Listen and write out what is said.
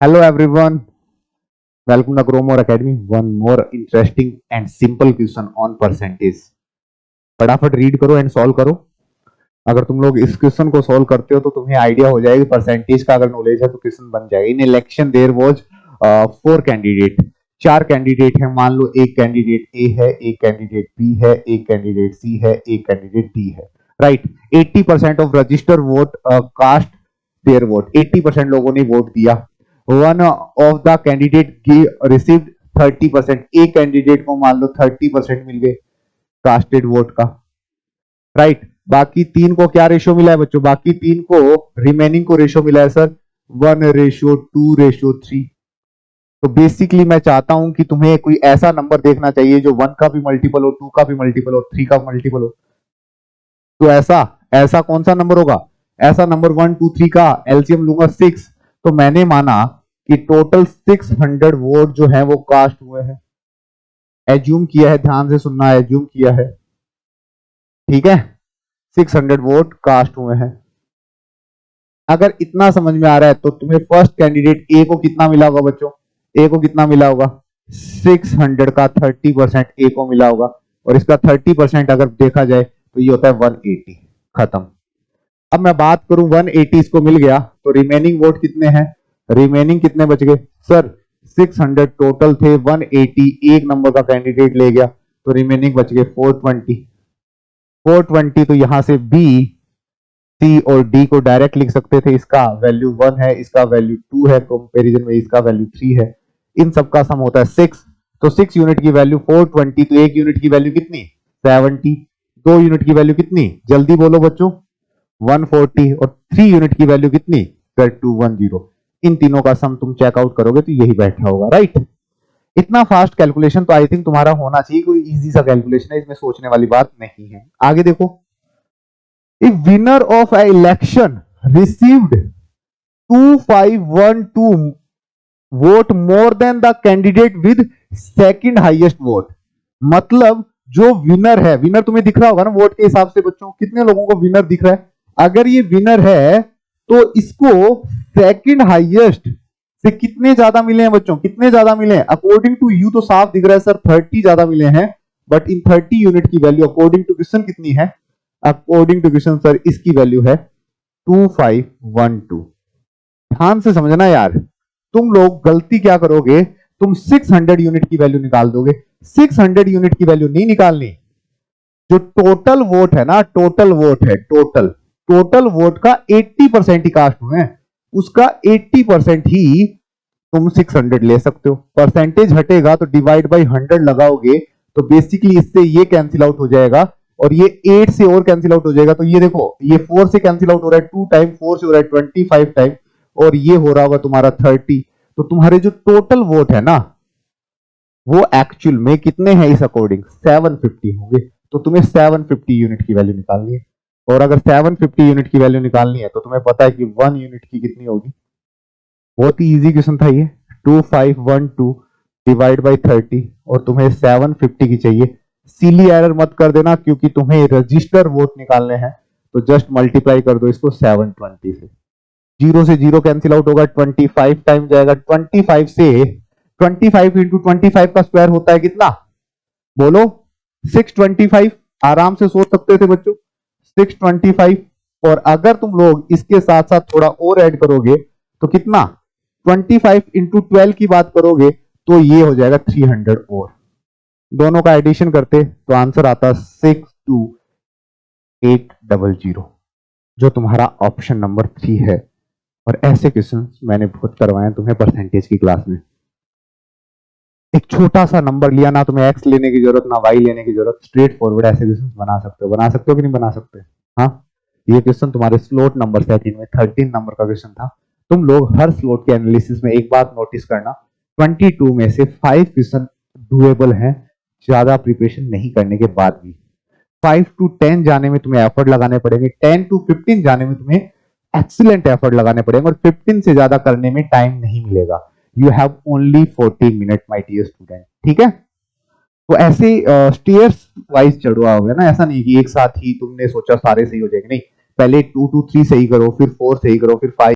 Hello everyone, welcome to Growmore Academy. One more interesting and simple question on percentage. फटाफट read करो and solve करो. अगर तुम लोग इस क्वेश्चन को सॉल्व करते हो तो तुम्हें आइडिया हो जाएगी परसेंटेज का. अगर नॉलेज है तो क्वेश्चन बन जाएगा. In election there was 4 candidate, 4 candidate है. मान लो एक कैंडिडेट ए है, एक कैंडिडेट बी है, एक कैंडिडेट सी है, एक कैंडिडेट डी है. Right. 80% of register vote cast their vote. 80% लोगों ने वोट दिया. One of the candidate received 30%. एक कैंडिडेट को मान लो 30% मिल गए कास्टेड वोट का. राइट. बाकी 3 को क्या रेशियो मिला है बच्चों? बाकी 3 को रिमेनिंग को रेशियो मिला है सर 1:2:3. तो बेसिकली मैं चाहता हूं कि तुम्हें कोई ऐसा नंबर देखना चाहिए जो 1 का भी मल्टीपल हो, 2 का भी मल्टीपल हो, 3 का मल्टीपल हो. तो ऐसा कौन सा नंबर होगा? ऐसा नंबर 1, 2, 3 का एलसीएम लूंगा 6. तो मैंने माना कि टोटल 600 वोट जो है वो कास्ट हुए हैं. एज्यूम किया है, ध्यान से सुनना, एज्यूम किया है. ठीक है, 600 वोट कास्ट हुए हैं. अगर इतना समझ में आ रहा है तो तुम्हें फर्स्ट कैंडिडेट ए को कितना मिला होगा बच्चों? ए को कितना मिला होगा? 600 का 30% ए को मिला होगा. और इसका 30% अगर देखा जाए तो ये होता है 180. खत्म. अब मैं बात करूं 180 इसको मिल गया तो रिमेनिंग वोट कितने हैं? रिमेनिंग कितने बच गए सर? 600 टोटल थे, 180 एक नंबर का कैंडिडेट ले गया तो रिमेनिंग बच गए 420. तो यहां से बी, सी और डी को डायरेक्ट लिख सकते थे. इसका वैल्यू 1 है, इसका वैल्यू 2 है, कंपैरिजन में इसका वैल्यू 3 है. इन सबका सम होता है 6. तो 6 यूनिट की वैल्यू 420. तो 1 यूनिट की वैल्यू कितनी? 70. 2 यूनिट की वैल्यू कितनी? जल्दी बोलो बच्चों. 140. और 3 यूनिट की वैल्यू कितनी? 210. इन तीनों का सम तुम चेकआउट करोगे तो यही बैठा होगा. राइट. इतना फास्ट कैलकुलेशन तो आई थिंक तुम्हारा होना चाहिए. कोई इजी सा कैलकुलेशन है, इसमें सोचने वाली बात नहीं है. आगे देखो. If winner of A election received 2512 vote more than the candidate with second highest vote. मतलब जो विनर है, विनर तुम्हें दिख रहा होगा ना वोट के हिसाब से बच्चों, कितने लोगों को विनर दिख रहा है? अगर ये विनर है तो इसको सेकंड हाईएस्ट से कितने ज्यादा मिले हैं बच्चों? कितने ज्यादा मिले हैं? अकॉर्डिंग टू यू तो साफ दिख रहा है सर 30 ज्यादा मिले हैं. बट इन 30 यूनिट की वैल्यू अकॉर्डिंग टू क्वेश्चन कितनी है? अकॉर्डिंग टू क्वेश्चन सर इसकी वैल्यू है 2512. ध्यान से समझना यार. तुम लोग गलती क्या करोगे? तुम 600 यूनिट की वैल्यू निकाल दोगे. 600 यूनिट की वैल्यू नहीं निकालनी. जो टोटल वोट है ना, टोटल वोट है, टोटल वोट का 80% ही कास्ट हुए हैं. उसका 80% ही तुम 600 ले सकते हो. परसेंटेज हटेगा तो डिवाइड बाई 100 लगाओगे तो बेसिकली इससे ये कैंसिल आउट हो जाएगा और ये 8 से और कैंसिल आउट हो जाएगा. तो ये देखो, ये 4 से कैंसिल आउट हो रहा है 2 टाइम, 4 से हो रहा है 25 टाइम और ये हो रहा होगा तुम्हारा 30. तो तुम्हारे जो टोटल वोट है ना वो एक्चुअल में कितने हैं? इस अकॉर्डिंग 750 होंगे. तो तुम्हें 750 यूनिट की वैल्यू निकालनी है. और अगर 750 यूनिट की वैल्यू निकालनी है तो तुम्हें पता है कि 1 यूनिट की कितनी होगी. बहुत ही इजी क्वेश्चन था ये. 2512 डिवाइड बाई 30 और तुम्हें 750 की चाहिए. सिली एरर मत कर देना क्योंकि तुम्हें रजिस्टर वोट निकालने हैं. तो जस्ट मल्टीप्लाई कर दो इसको 720 से. 0 से 0 कैंसिल आउट होगा, 25 टाइम जाएगा. 25 से 25 इंटू 25 का स्क्वायर होता है कितना? बोलो. 625. आराम से सोच सकते थे बच्चों 625. और अगर तुम लोग इसके साथ साथ थोड़ा और ऐड करोगे तो कितना? 25 इंटू 12 की बात करोगे तो ये हो जाएगा 300 और. दोनों का एडिशन करते तो आंसर आता 62800 जो तुम्हारा ऑप्शन नंबर 3 है. और ऐसे क्वेश्चन मैंने बहुत करवाए हैं तुम्हें परसेंटेज की क्लास में. एक छोटा सा नंबर लिया ना, तुम्हें एक्स लेने की जरूरत ना वाई लेने की जरूरत. स्ट्रेट फॉरवर्ड ऐसे क्वेश्चन बना सकते हो. बना सकते हो कि नहीं बना सकते? हाँ. ये क्वेश्चन तुम्हारे स्लॉट नंबर 13 में 13 नंबर का क्वेश्चन था. तुम लोग हर स्लॉट के एनालिसिस में एक बात नोटिस करना, 22 में से 5 क्वेश्चन डुएबल हैं ज्यादा प्रिपरेशन नहीं करने के बाद भी. 5 to 10 जाने में तुम्हें एफर्ट लगाने पड़ेंगे. 10 to 15 जाने में तुम्हें एक्सीलेंट एफर्ट लगाने पड़ेंगे. और 15 से ज्यादा करने में टाइम नहीं मिलेगा. You have only 40 minute my dear student. ठीक है. तो ऐसे स्टेयर्स वाइज चढ़वा होगा ना. ऐसा नहीं कि एक साथ ही तुमने सोचा सारे सही हो जाएंगे. नहीं, पहले 2 to 3 सही करो, फिर 4 सही करो, फिर 5